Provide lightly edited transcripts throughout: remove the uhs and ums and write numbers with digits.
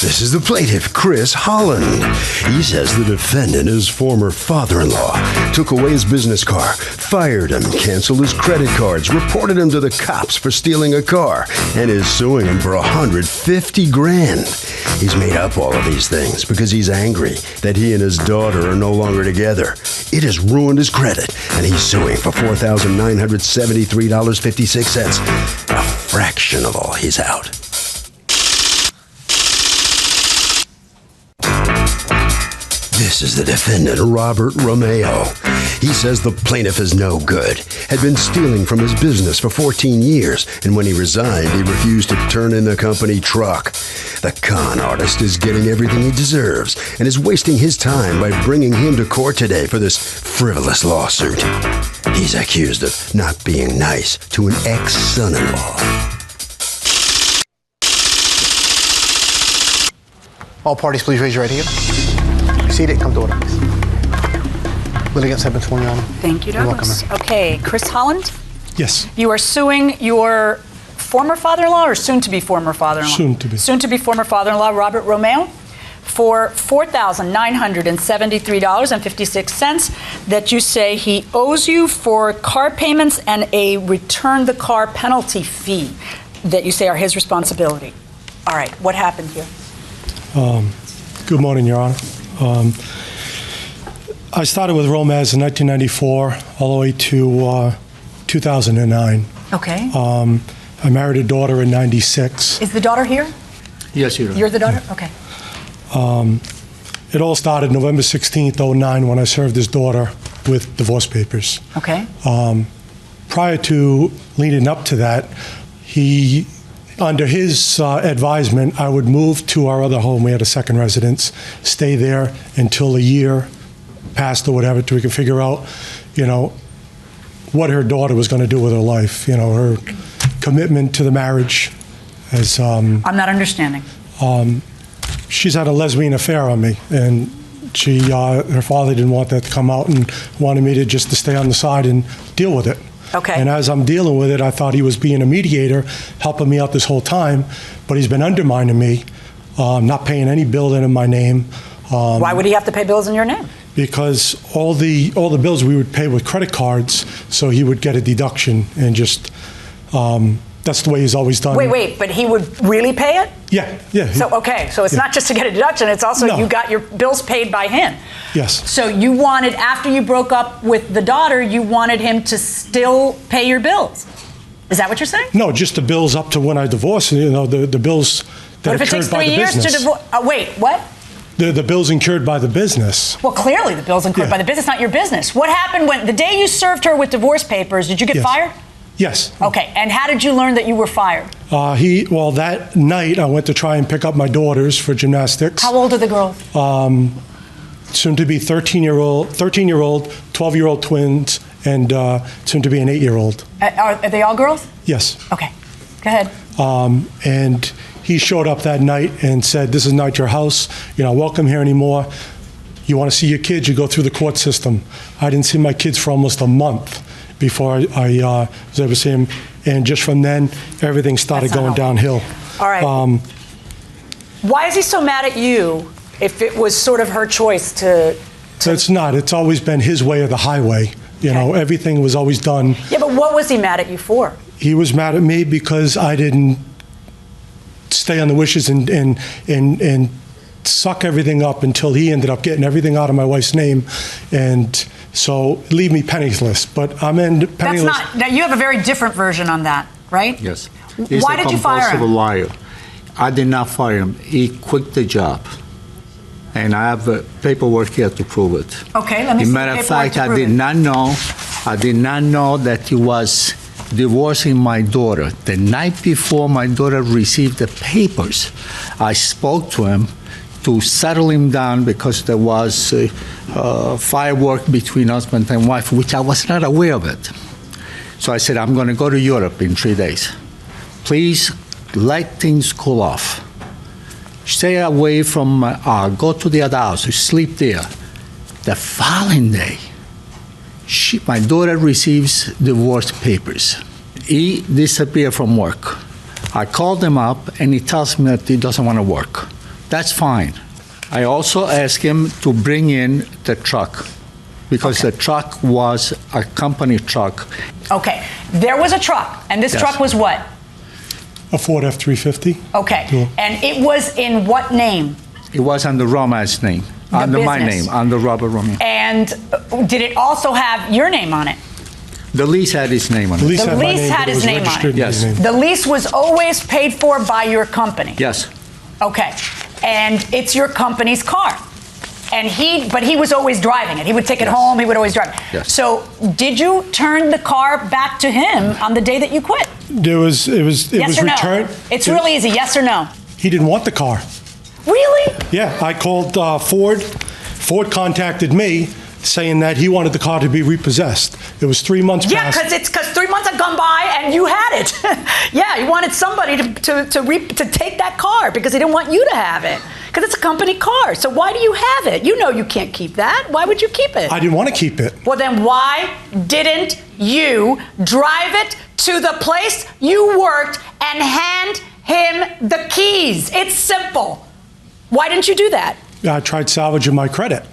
This is the plaintiff, Chris Holland. He says the defendant, his former father-in-law, took away his business car, fired him, canceled his credit cards, reported him to the cops for stealing a car, and is suing him for $150,000. He's made up all of these things because he's angry that he and his daughter are no longer together. It has ruined his credit, and he's suing for $4,973.56, a fraction of all he's out. This is the defendant, Robert Romeo. He says the plaintiff is no good, had been stealing from his business for 14 years, and when he resigned, he refused to turn in the company truck. The con artist is getting everything he deserves and is wasting his time by bringing him to court today for this frivolous lawsuit. He's accused of not being nice to an ex-son-in-law. All parties, please raise your right hand. Seated, come to order, please. Litigants have been sworn, Your Honor. Thank you, Douglas. Okay, Chris Holland? Yes. You are suing your former father-in-law or soon-to-be former father-in-law? Soon-to-be. Soon-to-be former father-in-law, Robert Romeo, for $4,973.56 that you say he owes you for car payments and a return the car penalty fee that you say are his responsibility. All right, what happened here? Good morning, Your Honor. I started with Romez in 1994 all the way to 2009. Okay. I married a daughter in 96. Is the daughter here? Yes, Your Honor. You're the daughter? Okay. It all started November 16th, 2009, when I served his daughter with divorce papers. Okay. Prior to leading up to that, under his advisement, I would move to our other home. We had a second residence, stay there until a year passed or whatever, till we could figure out, what her daughter was going to do with her life, her commitment to the marriage. As I'm not understanding. She's had a lesbian affair on me, and her father didn't want that to come out and wanted me to stay on the side and deal with it. Okay. And as I'm dealing with it, I thought he was being a mediator, helping me out this whole time, but he's been undermining me, not paying any bill in my name. Why would he have to pay bills in your name? Because all the bills we would pay with credit cards, so he would get a deduction, and that's the way he's always done. Wait, but he would really pay it? Yeah. So it's not just to get a deduction, it's also you got your bills paid by him. Yes. So you wanted, after you broke up with the daughter, you wanted him to still pay your bills. Is that what you're saying? No, just the bills up to when I divorced, the bills that are incurred by the business. But if it takes 3 years to divorce, wait, what? The bills incurred by the business. Well, clearly the bills incurred by the business, not your business. What happened when, the day you served her with divorce papers, did you get fired? Yes. Okay, and how did you learn that you were fired? That night I went to try and pick up my daughters for gymnastics. How old are the girls? Soon to be 13-year-old, 12-year-old twins, and soon to be an 8-year-old. Are they all girls? Yes. Okay, go ahead. And he showed up that night and said, "This is not your house. You're not welcome here anymore. You want to see your kids, you go through the court system." I didn't see my kids for almost a month before I was able to see him. And just from then, everything started going downhill. All right. Why is he so mad at you if it was sort of her choice to... It's not. It's always been his way or the highway. Everything was always done. Yeah, but what was he mad at you for? He was mad at me because I didn't stay on the wishes and suck everything up until he ended up getting everything out of my wife's name. And so leave me penniless, but I'm in penniless. That's not, now you have a very different version on that, right? Yes. Why did you fire him? He's a liar. I did not fire him. He quit the job. And I have paperwork here to prove it. Okay, let me see. As a matter of fact, I did not know that he was divorcing my daughter. The night before my daughter received the papers, I spoke to him to settle him down because there was firework between husband and wife, which I was not aware of it. So I said, I'm going to go to Europe in 3 days. Please let things cool off. Stay away from, go to the other house, sleep there. The following day, my daughter receives divorce papers. He disappeared from work. I called him up and he tells me that he doesn't want to work, That's fine. I also asked him to bring in the truck because the truck was a company truck. Okay, there was a truck, and this Yes. truck was what? A Ford F-350. Okay, Cool. and it was in what name? It was under Roma's name, under my business. name, under Robert Romeo. And did it also have your name on it? The lease had his name on The it. lease The had my lease name, had but it his was name on it. registered in his Yes. name. The lease was always paid for by your company? Yes, Okay, and it's your company's car? And but he was always driving it. He would take it Yes. home, he would always drive it. Yes. So did you turn the car back to him on the day that you quit? It was Yes or returned. no? It's really easy, yes or no? He didn't want the car. Really? Yeah, I called Ford. Ford contacted me saying that he wanted the car to be repossessed. It was 3 months Yeah, past. because 3 months had gone by and you had it. Yeah, you wanted somebody to take that car because he didn't want you to have it. Because it's a company car. So why do you have it? You know you can't keep that. Why would you keep it? I didn't want to keep it. Well, then why didn't you drive it to the place you worked and hand him the keys? It's simple. Why didn't you do that? I tried salvaging my credit.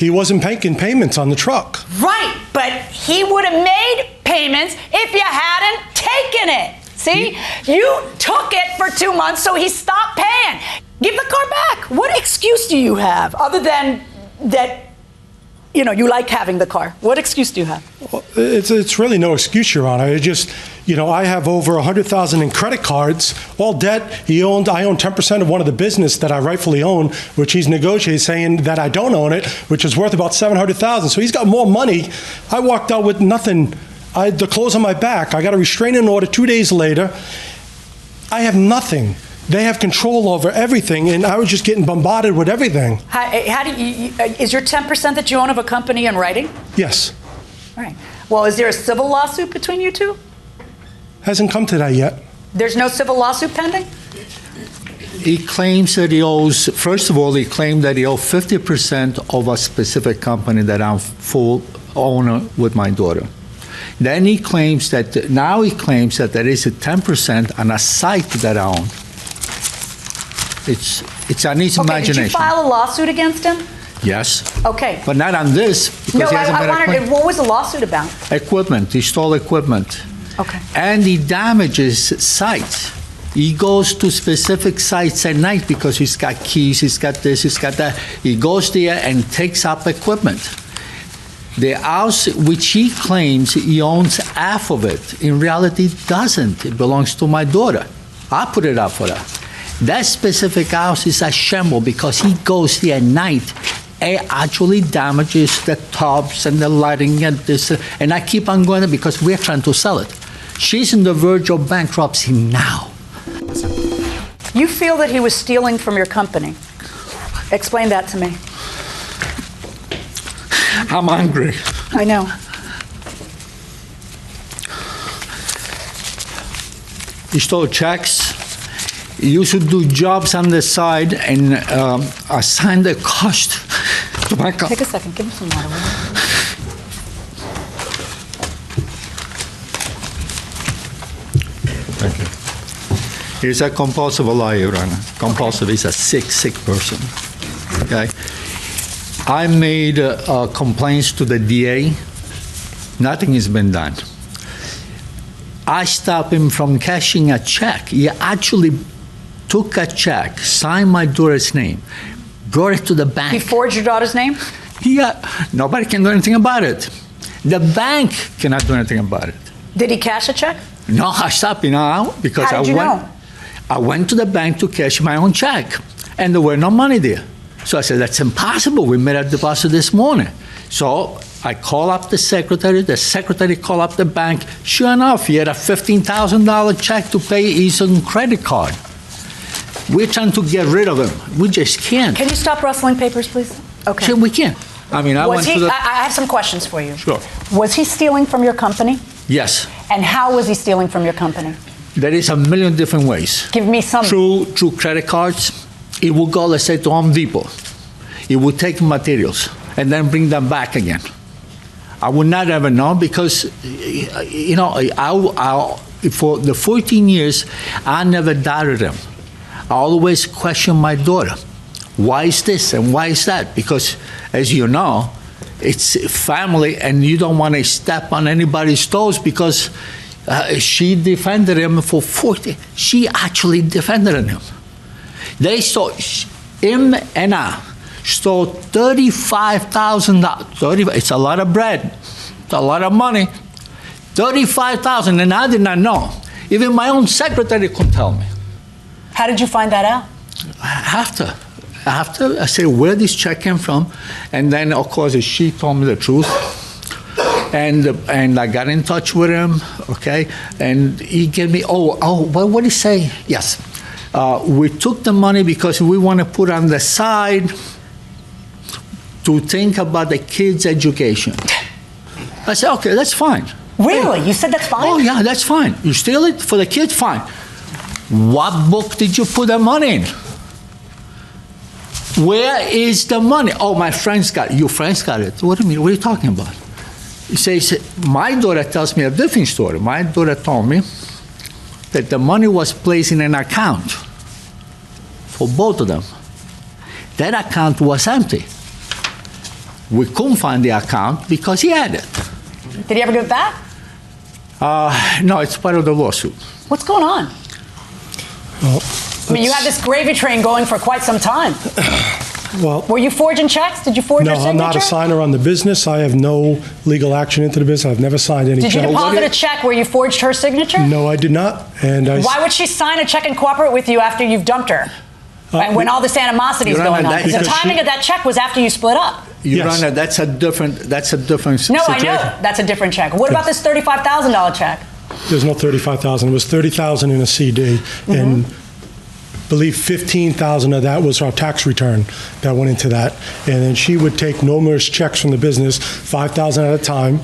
He wasn't making payments on the truck. Right, but he would have made payments if you hadn't taken it. See? You took it for 2 months, so he stopped paying. Give the car back. What excuse do you have other than that, you like having the car? What excuse do you have? It's really no excuse, Your Honor. It just, I have over 100,000 in credit cards, all debt. I own 10% of one of the business that I rightfully own, which he's negotiated saying that I don't own it, which is worth about 700,000. So he's got more money. I walked out with nothing. The clothes on my back. I got a restraining order 2 days later. I have nothing. They have control over everything, and I was just getting bombarded with everything. How do you, is your 10% that you own of a company in writing? Yes. All right. Well, is there a civil lawsuit between you two? Hasn't come to that yet. There's no civil lawsuit pending? he claims that he owes, first of all, he claimed that he owes 50% of a specific company that I'm full owner with my daughter. Then he claims that, now he claims that there is a 10% on a site that I own. It's on his imagination. Did you file a lawsuit against him? Yes. Okay. But not on this, because No, he hasn't been I wondered, acquitted. what was the lawsuit about? Equipment, he stole equipment. Okay. And he damages sites. He goes to specific sites at night because he's got keys, he's got this, he's got that. He goes there and takes up equipment. The house, which he claims he owns half of it, in reality doesn't. It belongs to my daughter. I put it up for her. That specific house is a shamble because he goes there at night and actually damages the tubs and the lighting and this. And I keep on going because we're trying to sell it. She's on the verge of bankruptcy now. You feel that he was stealing from your company. Explain that to me. I'm angry. I know. He stole checks. He used to do jobs on the side and assign the cost to my company. Take a second. Give him some water. will you? Thank you. He's a compulsive liar, Your Honor. Compulsive is a sick person. Okay? I made complaints to the DA. Nothing has been done. I stopped him from cashing a check. He actually took a check, signed my daughter's name, brought it to the bank. He forged your daughter's name? Nobody can do anything about it. The bank cannot do anything about it. Did he cash a check? No, I stopped him now because How did you know? I went to the bank to cash my own check, and there were no money there. So I said, that's impossible. We made a deposit this morning. So I called up the secretary called up the bank. Sure enough, he had a $15,000 check to pay his own credit card. We're trying to get rid of him. We just can't. Can you stop rustling papers, please? Okay. Sure, we can't. I mean, I went to the... I have some questions for you. Sure. Was he stealing from your company? Yes. And how was he stealing from your company? There is a million different ways. Give me some. Through credit cards. He would go, let's say, to Home Depot. He would take materials and then bring them back again. I would not ever know because, you know, for the 14 years, I never doubted him. I always question my daughter. Why is this and why is that? Because, as you know, it's family, and you don't want to step on anybody's toes because she defended him for 40. She actually defended him. They stole, him and I stole $35,000. It's a lot of bread. It's a lot of money. $35,000, and I did not know. Even my own secretary couldn't tell me. How did you find that out? After I said where this check came from, and then of course she told me the truth, and I got in touch with him, okay, and he gave me what did he say? Yes, we took the money because we want to put on the side to think about the kids' education. I said, okay, that's fine. Really? You said that's fine? Oh yeah, that's fine. You steal it for the kids, fine. What book did you put the money in? Where is the money? Oh, my friends got it. Your friends got it. What do you mean? What are you talking about? He says, my daughter tells me a different story. My daughter told me that the money was placed in an account for both of them. That account was empty. We couldn't find the account because he had it. Did he ever give it back? No, it's part of the lawsuit. What's going on? Well, I mean, you had this gravy train going for quite some time. well, Were you forging checks? Did you forge your no, signature? I'm not a signer on the business. I have no legal action into the business. I've never signed any Did you check. deposit a check where you forged her signature? No, I did not. And Why would she sign a check and cooperate with you after you've dumped her? And when all this animosity is Your Honor, going on? that- The Because timing of that check was after you split up. Your Yes. Honor, that's a different No, situation. I know. That's a different check. What about this $35,000 check? There's no $35,000. It was $30,000 in a CD, and I believe $15,000 of that was our tax return that went into that. And then she would take numerous checks from the business, $5,000 at a time,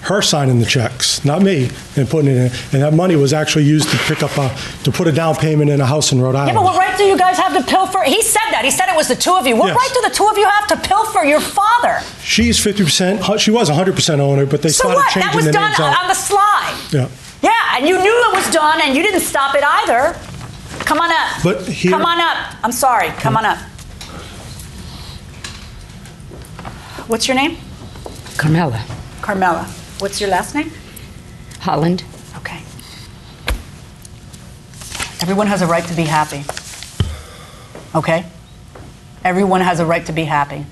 her signing the checks, not me, and putting it in. And that money was actually used to to put a down payment in a house in Rhode Yeah, Island. but what right do you guys have to pilfer? He said that. He said it was the two of you. What Yes. right do the two of you have to pilfer your father? She's 50%. She was 100% owner, but they So started what? That changing was the done names out. on the slide. Yeah. Yeah, and you knew it was done, and you didn't stop it either. Come on up. But here- Come on up. I'm sorry. Come on up. What's your name? Carmela. Carmela. What's your last name? Holland. Okay. Everyone has a right to be happy. Okay? Everyone has a right to be happy,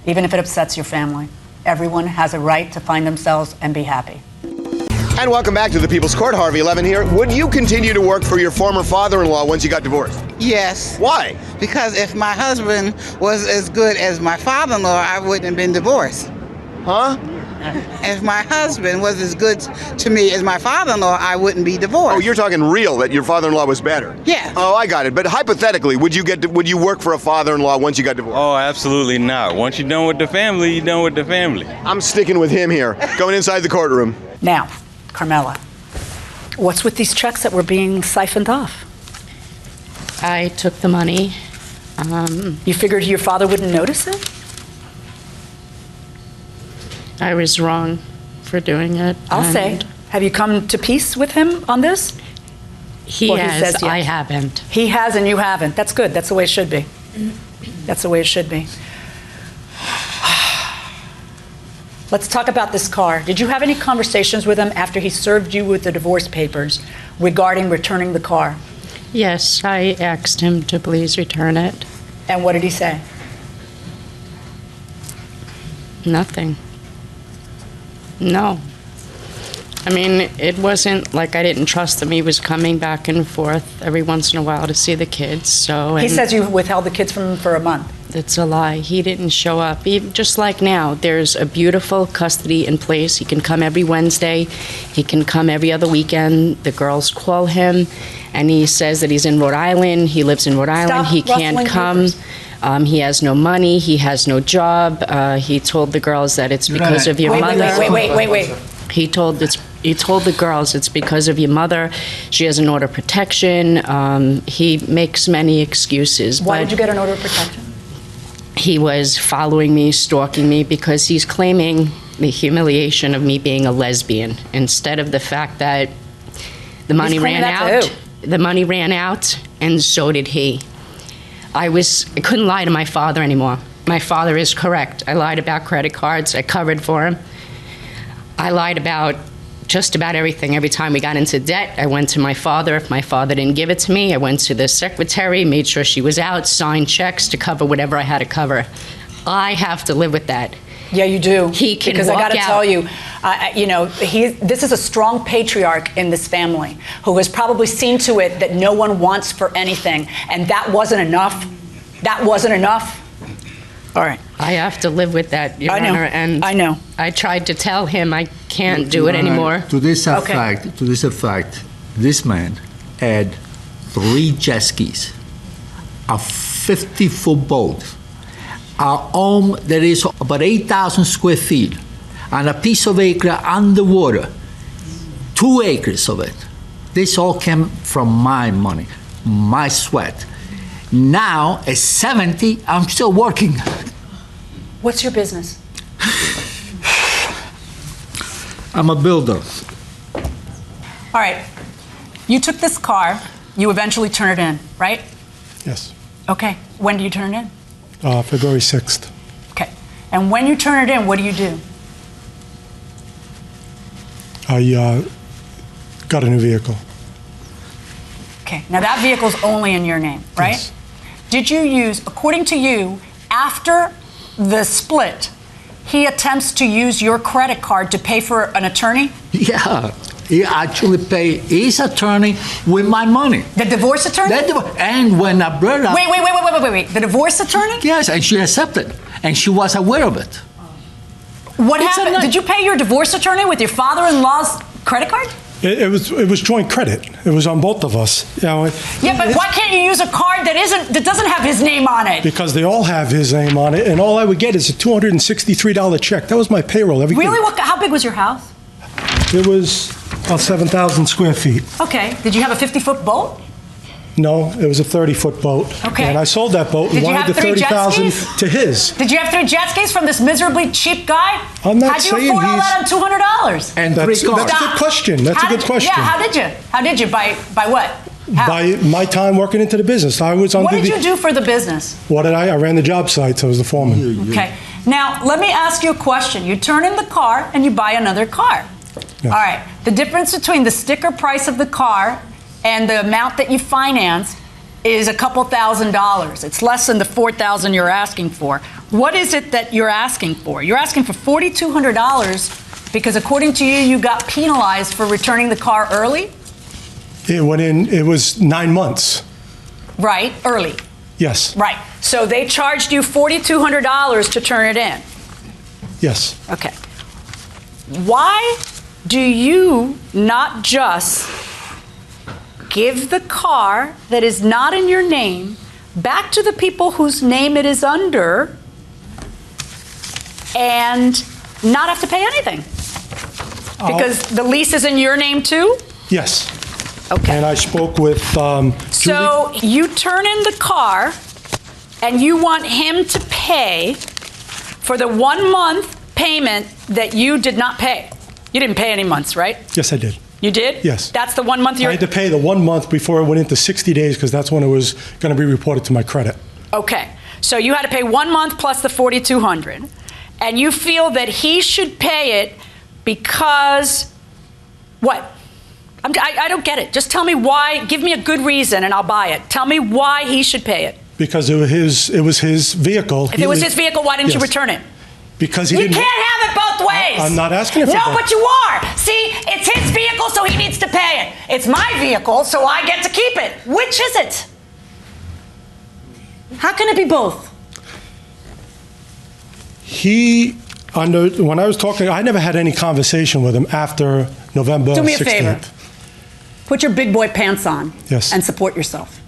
even if it upsets your family. Everyone has a right to find themselves and be happy. And welcome back to the People's Court. Harvey Levin here. Would you continue to work for your former father-in-law once you got divorced? Yes, Why? because if my husband was as good as my father-in-law, I wouldn't have been divorced. Huh? If my husband was as good to me as my father-in-law, I wouldn't be divorced. Oh, you're talking real, that your father-in-law was better? Yeah. Oh, I got it. But hypothetically, would you work for a father-in-law once you got divorced? Oh, absolutely not. Once you're done with the family, you're done with the family. I'm sticking with him here. Going inside the courtroom. Now, Carmela, what's with these checks that were being siphoned off? I took the money. You figured your father wouldn't notice it? I was wrong for doing it. I'll say. and Have you come to peace with him on this? He Well, he has, says yes. I haven't. He has and you haven't. That's good. That's the way it should be. That's the way it should be. Let's talk about this car. Did you have any conversations with him after he served you with the divorce papers regarding returning the car? Yes, I asked him to please return it. And what did he say? Nothing. No. I mean, it wasn't like I didn't trust him. He was coming back and forth every once in a while to see the kids, so... He and says you withheld the kids from him for a month. That's a lie. He didn't show up. Just like now, there's a beautiful custody in place. He can come every Wednesday. He can come every other weekend. The girls call him, and he says that he's in Rhode Island. He lives in Rhode Island. He can't rustling come. papers. He has no money. He has no job. He told the girls that it's because of your Wait, mother. wait. He told the girls it's because of your mother. She has an order of protection. He makes many excuses. Why but did you get an order of protection? he was following me, stalking me, because he's claiming the humiliation of me being a lesbian instead of the fact that the money claiming ran that to out. The money ran out, and so did he. I couldn't lie to my father anymore. My father is correct. I lied about credit cards. I covered for him. I lied about just about everything. Every time we got into debt, I went to my father. If my father didn't give it to me, I went to the secretary, made sure she was out, signed checks to cover whatever I had to cover. I have to live with that. Yeah, you do. He can because walk I got to out. tell you, this is a strong patriarch in this family who has probably seen to it that no one wants for anything, and that wasn't enough. That wasn't enough. All right. I have to live with that, Your I know. Honor, and I know. I tried to tell him I can't do it anymore. To this effect, this man had 3 jet skis, a 50-foot boat, a home that is about 8,000 square feet, and a piece of acre underwater, 2 acres of it. This all came from my money, my sweat. Now, at 70, I'm still working. What's your business? I'm a builder. All right. You took this car. You eventually turn it in, right? Yes. Okay. When do you turn it in? February 6th. Okay. And when you turn it in, what do you do? I got a new vehicle. Okay. Now that vehicle's only in your name, right? Yes. Did you use, according to you, after the split, he attempts to use your credit card to pay for an attorney? Yeah, he actually paid his attorney with my money. The divorce attorney? And when I brought up... Wait. The divorce attorney? Yes, and she accepted, and she was aware of it. What happened? Did you pay your divorce attorney with your father-in-law's credit card? It was joint credit. It was on both of us. Yeah, but why can't you use a card that doesn't have his name on it? Because they all have his name on it, and all I would get is a $263 check. That was my payroll every Really? week. How big was your house? It was about 7,000 square feet. Okay. Did you have a 50-foot boat? No, it was a 30-foot boat. Okay. And I sold that boat and Did you wanted have the 3 jet 30,000 skis? to his. Did you have 3 jet skis from this miserably cheap guy? I'm not How'd you saying afford all he's- that on $200? And That's 3 cars. a good question. That's a good question. Yeah, how did you? How did you? By what? How? By my time working into the business, I was under What did you do for the business? What did I ran the job sites. I was the foreman. Okay. Now, let me ask you a question. You turn in the car and you buy another car. Yeah. All right. The difference between the sticker price of the car and the amount that you finance is a couple $1,000s. It's less than the $4,000 you're asking for. What is it that you're asking for? You're asking for $4,200 because according to you, you got penalized for returning the car early? It went in. It was 9 months. Right, early. Yes. Right. So they charged you $4,200 to turn it in. Yes. Okay. Why do you not just give the car that is not in your name back to the people whose name it is under and not have to pay anything? Because the lease is in your name too? Yes. Okay. And I spoke with So you turn in the car and you want him to pay for the 1 month payment that you did not pay. You didn't pay any months, right? Yes, I did. You did? Yes. That's the 1 month I you're... had to pay the 1 month before it went into 60 days because that's when it was going to be reported to my credit. Okay. So you had to pay 1 month plus the $4,200. And you feel that he should pay it because... What? I don't get it. Just tell me why. Give me a good reason and I'll buy it. Tell me why he should pay it. Because it was his vehicle. If it was his vehicle, why didn't you return it? Because he You didn't. can't have it both ways. I'm not asking it for No, both. but you are. See, it's his vehicle, so he needs to pay it. It's my vehicle, so I get to keep it. Which is it? How can it be both? When I was talking, I never had any conversation with him after November 16th. Do me a favor. Put your big boy pants on. Yes. And support yourself.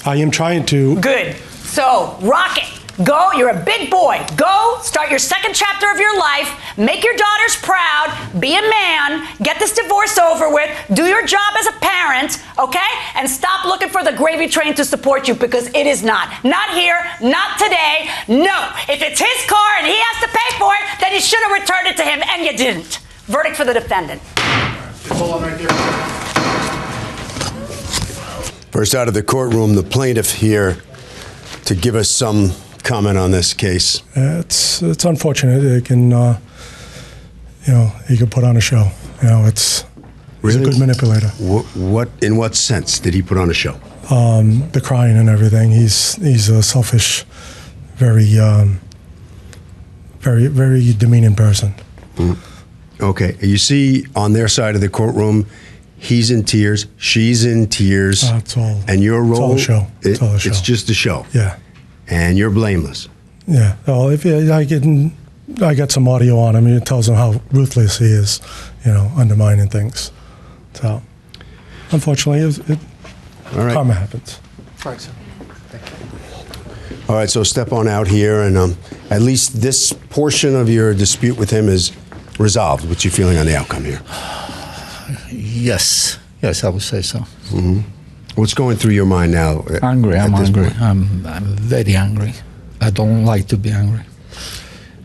I am trying to. Good. So, rock it. Go, you're a big boy. Go, start your second chapter of your life, make your daughters proud, be a man, get this divorce over with, do your job as a parent, okay? And stop looking for the gravy train to support you because it is not. Not here, not today, no. If it's his car and he has to pay for it, then you should have returned it to him and you didn't. Verdict for the defendant. Hold on right there. First out of the courtroom, the plaintiff here to give us some comment on this case. It's unfortunate. It can, he could put on a show. He's Really? a good manipulator. What? In what sense did he put on a show? The crying and everything. He's a selfish, very demeaning person. Okay. You see on their side of the courtroom, he's in tears, she's in tears. It's all. And your role? It's all a show. It's all a show. It's just a show. Yeah. And you're blameless. Yeah. Well, I get some audio on him. It tells him how ruthless he is, undermining things. So, unfortunately, All right. karma happens. All right, sir. Thank you. All right, so step on out here, and at least this portion of your dispute with him is resolved. What's your feeling on the outcome here? Yes, I would say so. Mm-hmm. What's going through your mind now? Angry, I'm angry. Point? I'm very angry. I don't like to be angry.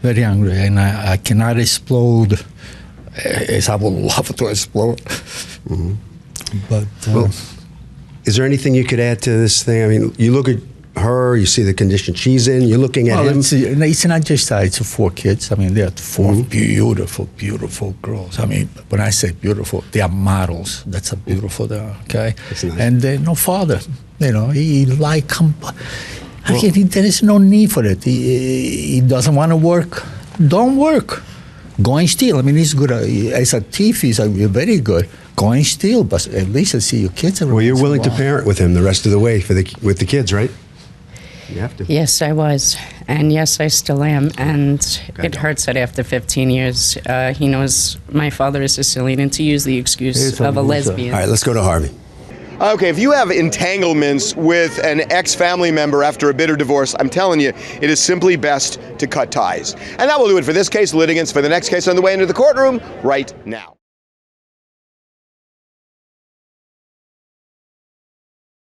Very angry, and I cannot explode as I would love to explode. Mm-hmm. But well, is there anything you could add to this thing? I mean, you look at her, you see the condition she's in, you're looking at him. It's not just that, it's 4 kids. I mean, they're 4 beautiful, beautiful girls. I mean, when I say beautiful, they are models. That's a beautiful, okay? That's nice. And no father, he like, there is no need for it. He doesn't want to work. Don't work. Go and steal. I mean, he's good. As a thief, he's very good. Go and steal, but at least I see your kids. Well, you're willing to parent with him the rest of the way with the kids, right? You have to. Yes, I was. And yes, I still am. And it hurts that after 15 years, he knows my father is Sicilian, and to use the excuse of a lesbian. All right, let's go to Harvey. Okay, if you have entanglements with an ex-family member after a bitter divorce, I'm telling you, it is simply best to cut ties. And that will do it for this case. Litigants for the next case on the way into the courtroom right now.